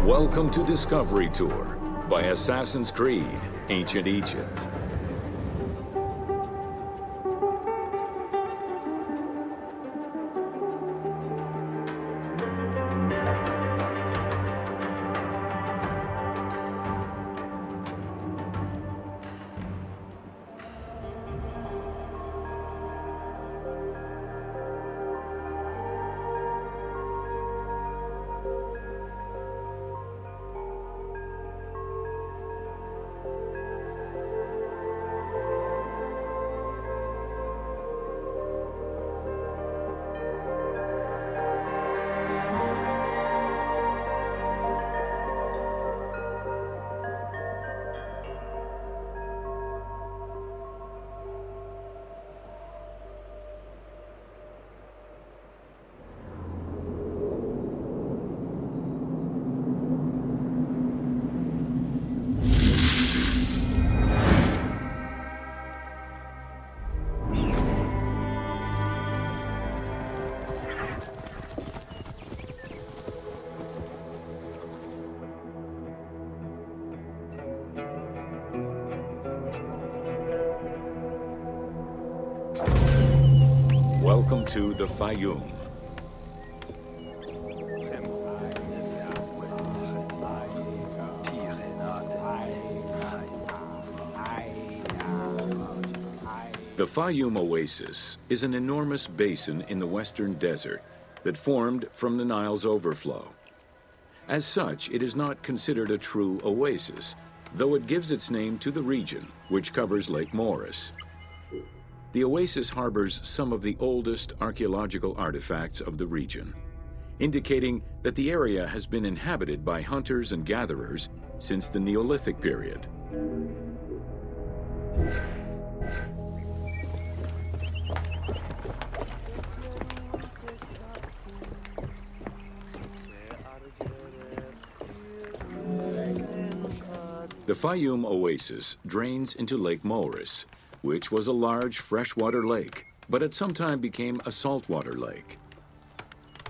Welcome to Discovery Tour by Assassin's Creed, Ancient Egypt. Welcome to the Faiyum. The Faiyum Oasis is an enormous basin in the western desert that formed from the Nile's overflow. As such, it is not considered a true oasis, though it gives its name to the region, which covers Lake Moeris. The oasis harbors some of the oldest archaeological artifacts of the region, indicating that the area has been inhabited by hunters and gatherers since the Neolithic period. The Faiyum Oasis drains into Lake Moeris, which was a large freshwater lake, but at some time became a saltwater lake.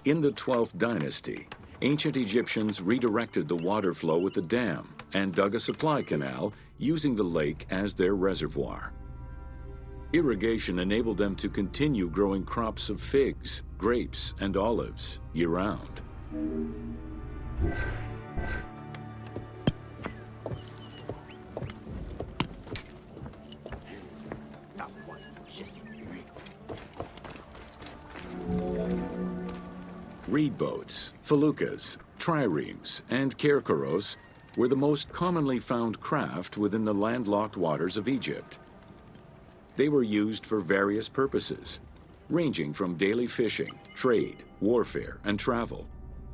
In the 12th dynasty, ancient Egyptians redirected the water flow with a dam and dug a supply canal using the lake as their reservoir. Irrigation enabled them to continue growing crops of figs, grapes, and olives year-round. Reed boats, feluccas, triremes, and kerkeros were the most commonly found craft within the landlocked waters of Egypt. They were used for various purposes, ranging from daily fishing, trade, warfare, and travel,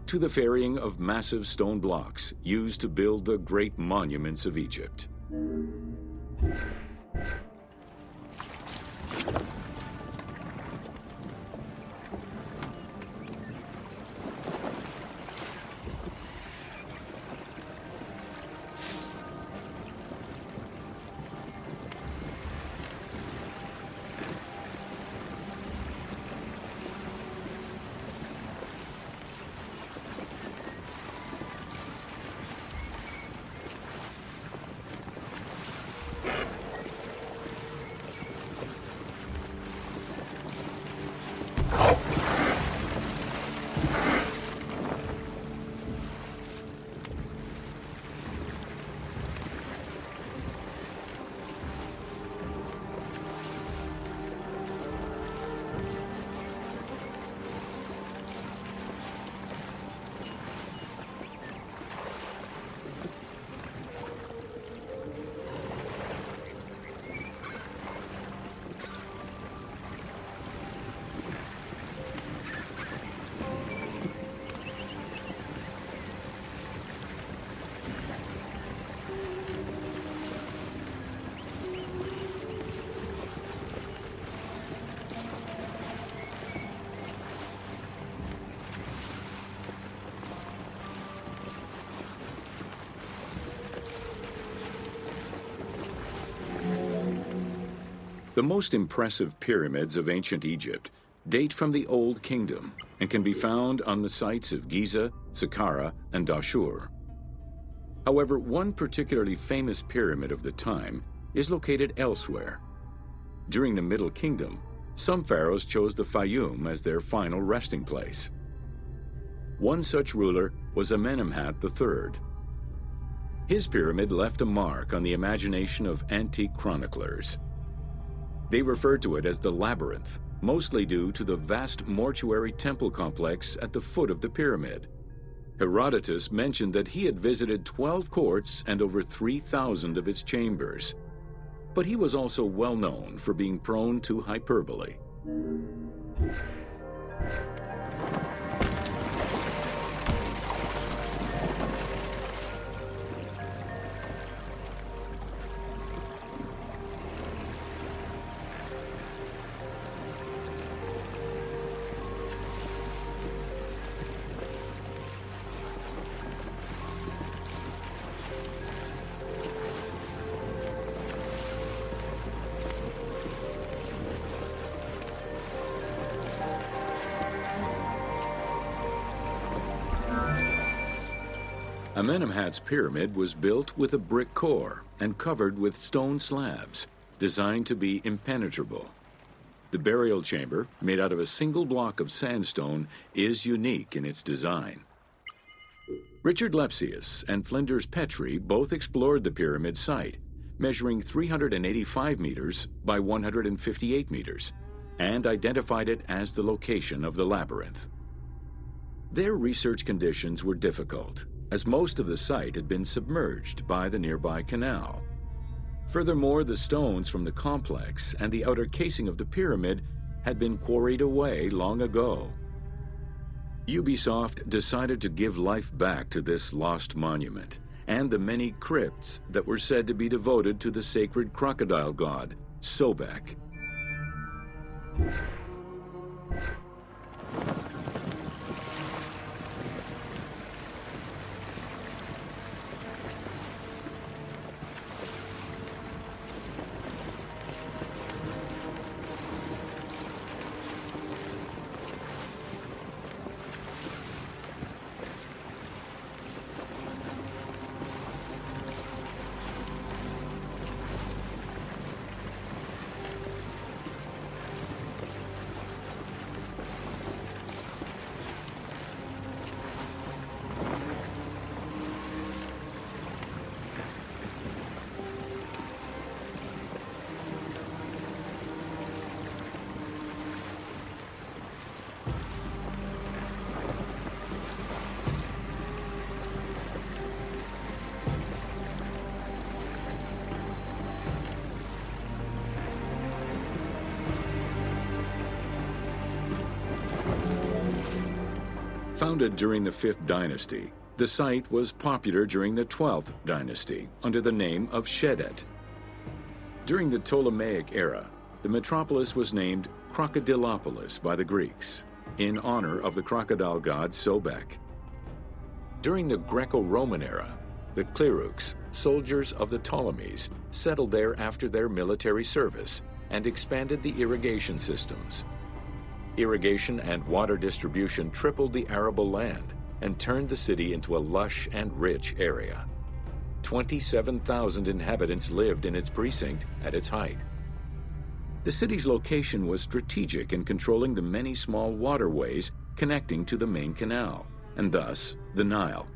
to the ferrying of massive stone blocks used to build the great monuments of Egypt. The most impressive pyramids of ancient Egypt date from the Old Kingdom and can be found on the sites of Giza, Saqqara, and Dashur. However, one particularly famous pyramid of the time is located elsewhere. During the Middle Kingdom, some pharaohs chose the Faiyum as their final resting place. One such ruler was Amenemhat III. His pyramid left a mark on the imagination of antique chroniclers. They referred to it as the Labyrinth, mostly due to the vast mortuary temple complex at the foot of the pyramid. Herodotus mentioned that he had visited 12 courts and over 3,000 of its chambers. But he was also well known for being prone to hyperbole. Amenemhat's pyramid was built with a brick core and covered with stone slabs, designed to be impenetrable. The burial chamber, made out of a single block of sandstone, is unique in its design. Richard Lepsius and Flinders Petrie both explored the pyramid site, measuring 385 meters by 158 meters, and identified it as the location of the labyrinth. Their research conditions were difficult, as most of the site had been submerged by the nearby canal. Furthermore, the stones from the complex and the outer casing of the pyramid had been quarried away long ago. Ubisoft decided to give life back to this lost monument and the many crypts that were said to be devoted to the sacred crocodile god, Sobek. Founded during the 5th dynasty, the site was popular during the 12th dynasty under the name of Shedet. During the Ptolemaic era, the metropolis was named Crocodilopolis by the Greeks, in honor of the crocodile god Sobek. During the Greco-Roman era, the Cleruks, soldiers of the Ptolemies, settled there after their military service and expanded the irrigation systems. Irrigation and water distribution tripled the arable land and turned the city into a lush and rich area. 27,000 inhabitants lived in its precinct at its height. The city's location was strategic in controlling the many small waterways connecting to the main canal, and thus the Nile.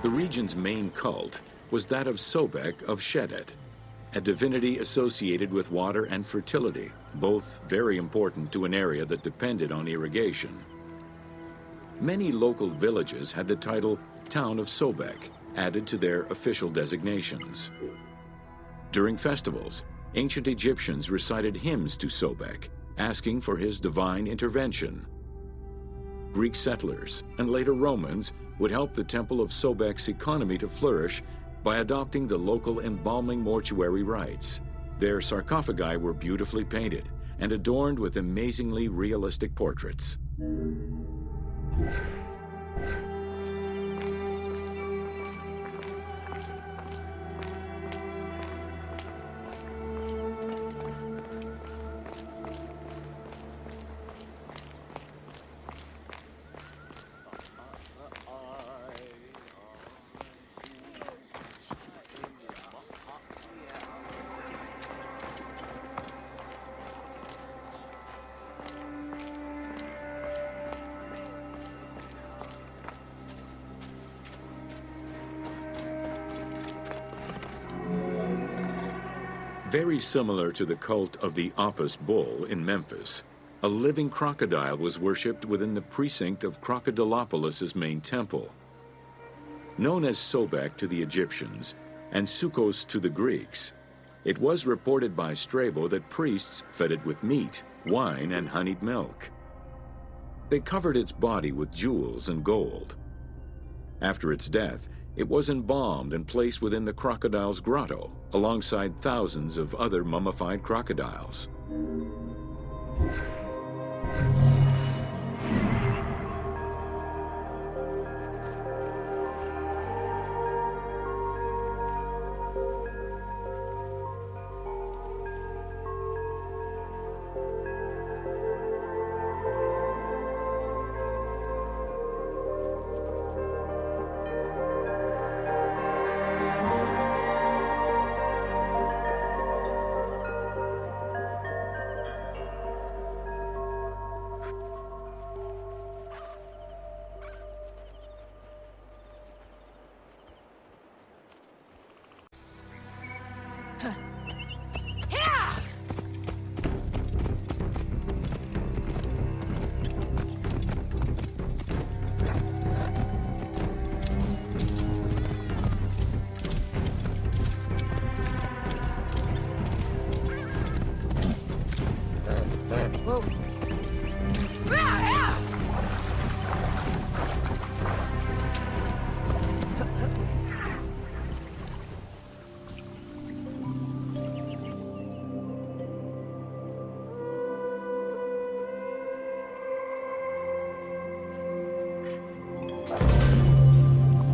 The region's main cult was that of Sobek of Shedet, a divinity associated with water and fertility, both very important to an area that depended on irrigation. Many local villages had the title Town of Sobek added to their official designations. During festivals, ancient Egyptians recited hymns to Sobek, asking for his divine intervention. Greek settlers, and later Romans, would help the Temple of Sobek's economy to flourish by adopting the local embalming mortuary rites. Their sarcophagi were beautifully painted and adorned with amazingly realistic portraits. Very similar to the cult of the Apis bull in Memphis, a living crocodile was worshipped within the precinct of Crocodilopolis's main temple. Known as Sobek to the Egyptians and Sukkos to the Greeks, it was reported by Strabo that priests fed it with meat, wine, and honeyed milk. They covered its body with jewels and gold. After its death, it was embalmed and placed within the crocodile's grotto, alongside thousands of other mummified crocodiles.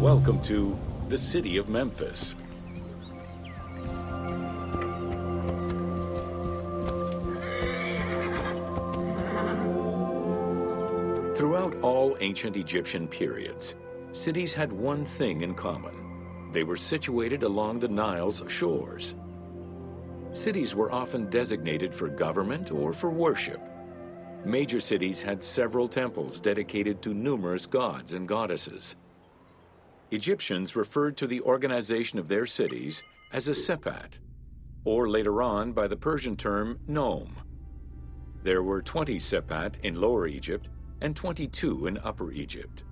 Welcome to the city of Memphis. Throughout all ancient Egyptian periods, cities had one thing in common. They were situated along the Nile's shores. Cities were often designated for government or for worship. Major cities had several temples dedicated to numerous gods and goddesses. Egyptians referred to the organization of their cities as a sepat, or later on by the Persian term nome. There were 20 sepat in Lower Egypt and 22 in Upper Egypt.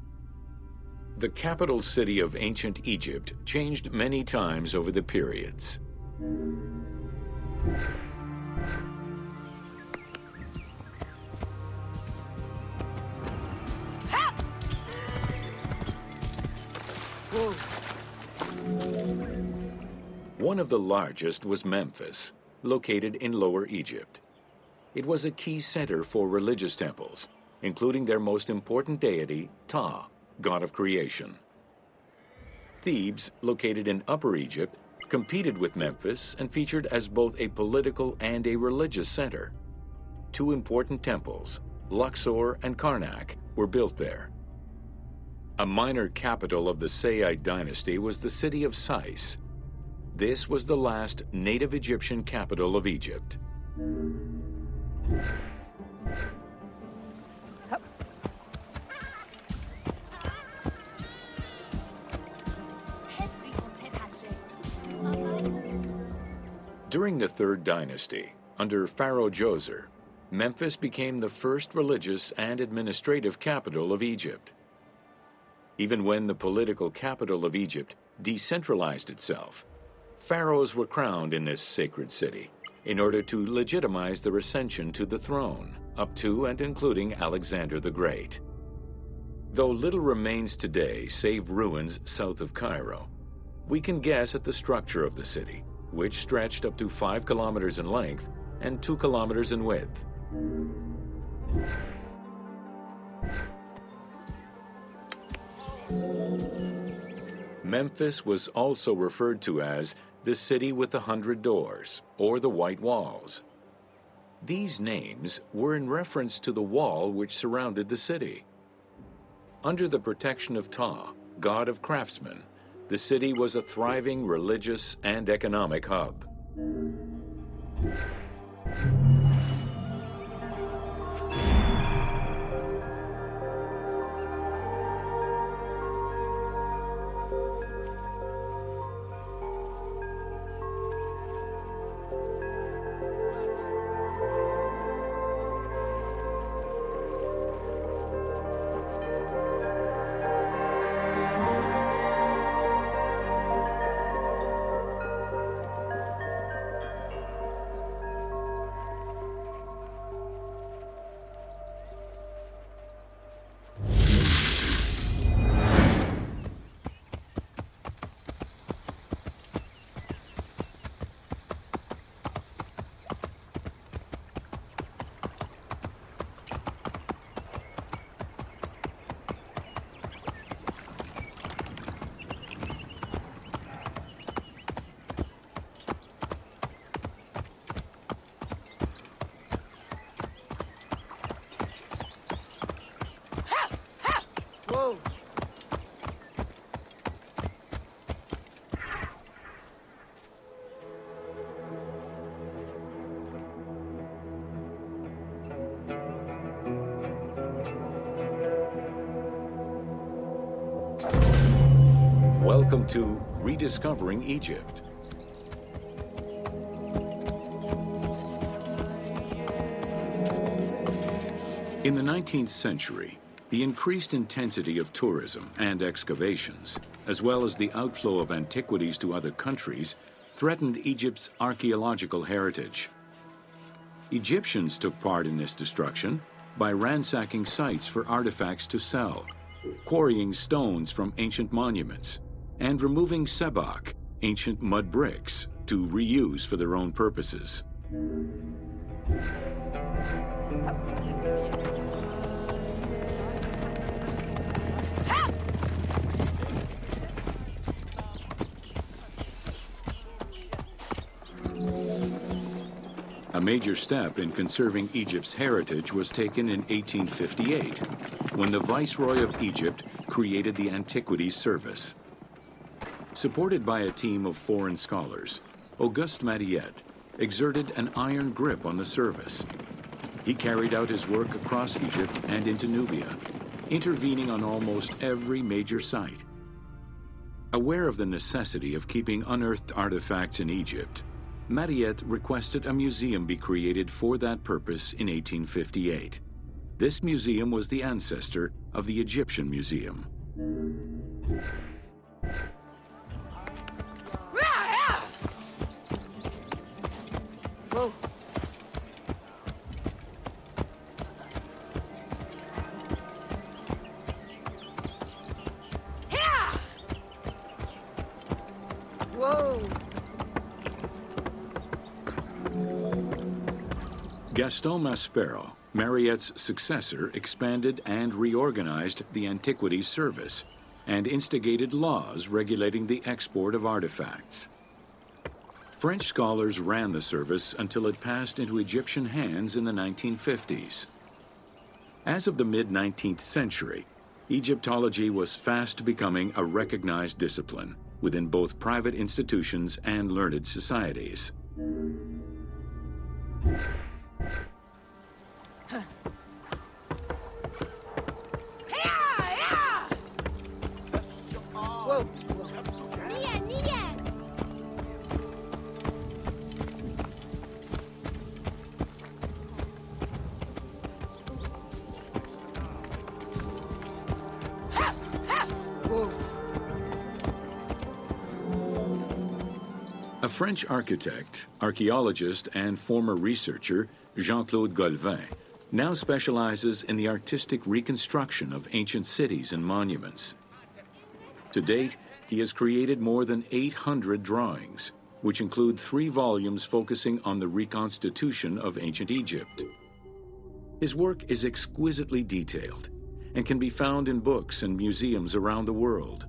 The capital city of ancient Egypt changed many times over the periods. One of the largest was Memphis, located in Lower Egypt. It was a key center for religious temples, including their most important deity, Ptah, god of creation. Thebes, located in Upper Egypt, competed with Memphis and featured as both a political and a religious center. Two important temples, Luxor and Karnak, were built there. A minor capital of the Sayyid dynasty was the city of Sais. This was the last native Egyptian capital of Egypt. During the Third Dynasty, under Pharaoh Djoser, Memphis became the first religious and administrative capital of Egypt. Even when the political capital of Egypt decentralized itself, pharaohs were crowned in this sacred city in order to legitimize their ascension to the throne, up to and including Alexander the Great. Though little remains today save ruins south of Cairo, we can guess at the structure of the city, which stretched up to 5 kilometers in length and 2 kilometers in width. Memphis was also referred to as the City with the 100 Doors, or the White Walls. These names were in reference to the wall which surrounded the city. Under the protection of Ptah, god of craftsmen, the city was a thriving religious and economic hub. Whoa. Welcome to Rediscovering Egypt. In the 19th century, the increased intensity of tourism and excavations, as well as the outflow of antiquities to other countries, threatened Egypt's archaeological heritage. Egyptians took part in this destruction by ransacking sites for artifacts to sell, quarrying stones from ancient monuments, and removing sebak, ancient mud bricks, to reuse for their own purposes. A major step in conserving Egypt's heritage was taken in 1858, when the Viceroy of Egypt created the Antiquities Service. Supported by a team of foreign scholars, Auguste Mariette exerted an iron grip on the service. He carried out his work across Egypt and into Nubia, intervening on almost every major site. Aware of the necessity of keeping unearthed artifacts in Egypt, Mariette requested a museum be created for that purpose in 1858. This museum was the ancestor of the Egyptian Museum. Whoa. Whoa. Gaston Maspero, Mariette's successor, expanded and reorganized the Antiquities Service and instigated laws regulating the export of artifacts. French scholars ran the service until it passed into Egyptian hands in the 1950s. As of the mid-19th century, Egyptology was fast becoming a recognized discipline within both private institutions and learned societies. Whoa. Whoa. A French architect, archaeologist, and former researcher, Jean-Claude Golvin, now specializes in the artistic reconstruction of ancient cities and monuments. To date, he has created more than 800 drawings, which include 3 volumes focusing on the reconstitution of ancient Egypt. His work is exquisitely detailed and can be found in books and museums around the world.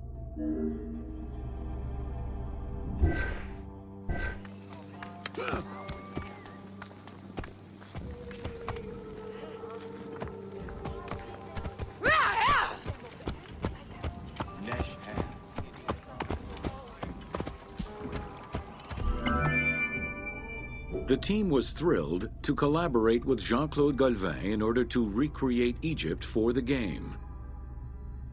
The team was thrilled to collaborate with Jean-Claude Golvin in order to recreate Egypt for the game.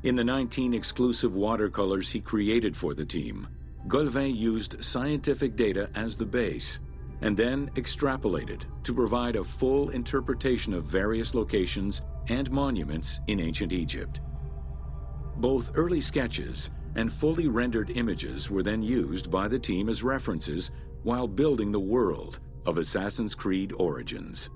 In the 19 exclusive watercolors he created for the team, Golvin used scientific data as the base and then extrapolated to provide a full interpretation of various locations and monuments in ancient Egypt. Both early sketches and fully rendered images were then used by the team as references while building the world of Assassin's Creed Origins.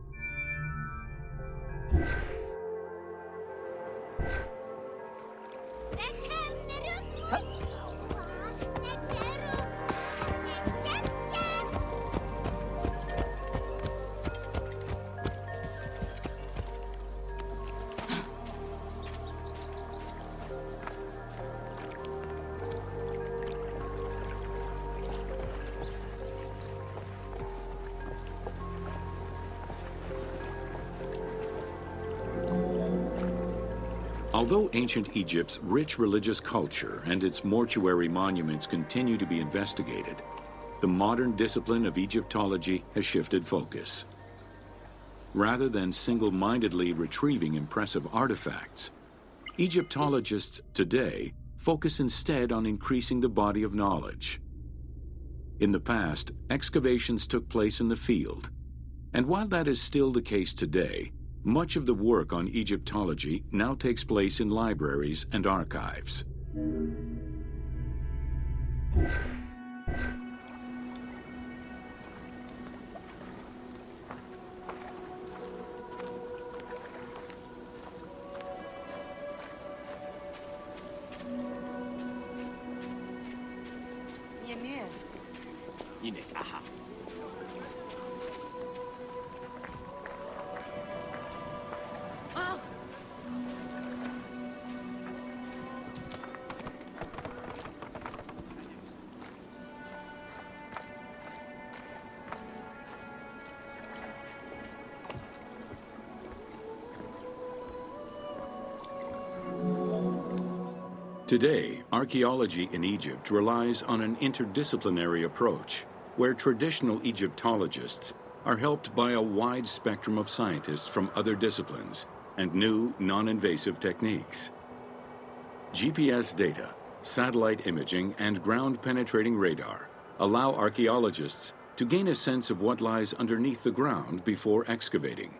Although ancient Egypt's rich religious culture and its mortuary monuments continue to be investigated, the modern discipline of Egyptology has shifted focus. Rather than single-mindedly retrieving impressive artifacts, Egyptologists today focus instead on increasing the body of knowledge. In the past, excavations took place in the field, and while that is still the case today, much of the work on Egyptology now takes place in libraries and archives. Today, archaeology in Egypt relies on an interdisciplinary approach, where traditional Egyptologists are helped by a wide spectrum of scientists from other disciplines and new, non-invasive techniques. GPS data, satellite imaging, and ground-penetrating radar allow archaeologists to gain a sense of what lies underneath the ground before excavating.